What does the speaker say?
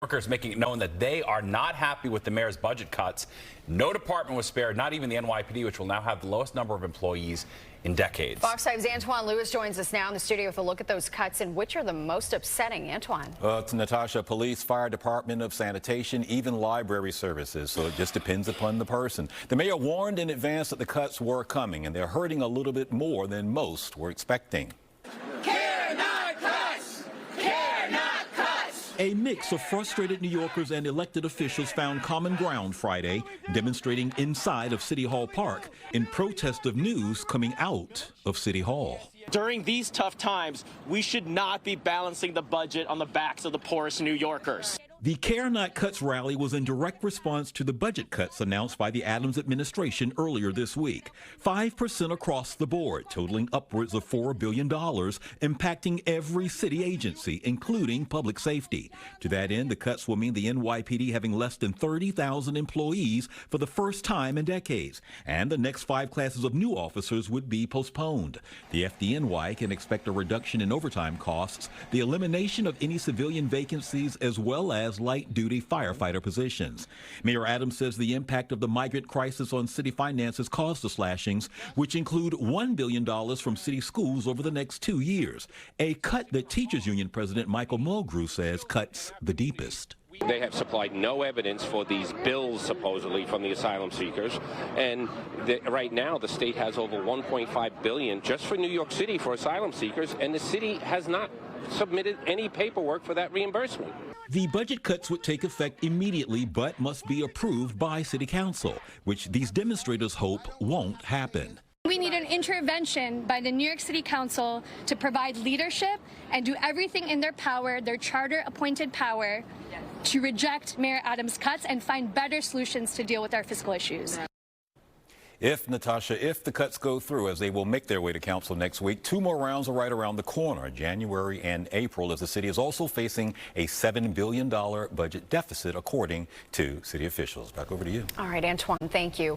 Workers making it known that they are not happy with the mayor's budget cuts. No department was spared, not even the NYPD, which will now have the lowest number of employees in decades. Fox 5's Antoine Lewis joins us now in the studio with a look at those cuts and which are the most upsetting. Antoine. It's Natasha, police, fire department of sanitation, even library services. So it just depends upon the person. The mayor warned in advance that the cuts were coming, and they're hurting a little bit more than most were expecting. A mix of frustrated New Yorkers and elected officials found common ground Friday, demonstrating inside of City Hall Park in protest of news coming out of City Hall. During these tough times, we should not be balancing the budget on the backs of the poorest New Yorkers. The Care Not Cuts rally was in direct response to the budget cuts announced by the Adams administration earlier this week. 5% across the board, totaling upwards of $4 billion, impacting every city agency, including public safety. To that end, the cuts will mean the NYPD having less than 30,000 employees for the first time in decades. And the next 5 classes of new officers would be postponed. The FDNY can expect a reduction in overtime costs, the elimination of any civilian vacancies, as well as light-duty firefighter positions. Mayor Adams says the impact of the migrant crisis on city finances caused the slashings, which include $1 billion from city schools over the next 2 years, a cut that Teachers Union President Michael Mulgrew says cuts the deepest. They have supplied no evidence for these bills, supposedly, from the asylum seekers. And right now, the state has over $1.5 billion just for New York City for asylum seekers, and the city has not submitted any paperwork for that reimbursement. The budget cuts would take effect immediately, but must be approved by City Council, which these demonstrators hope won't happen. We need an intervention by the New York City Council to provide leadership and do everything in their power, their charter-appointed power, to reject Mayor Adams' cuts and find better solutions to deal with our fiscal issues. If the cuts go through, as they will make their way to council next week, 2 more rounds are right around the corner, January and April, as the city is also facing a $7 billion budget deficit, according to city officials. Back over to you. All right, Antoine, thank you.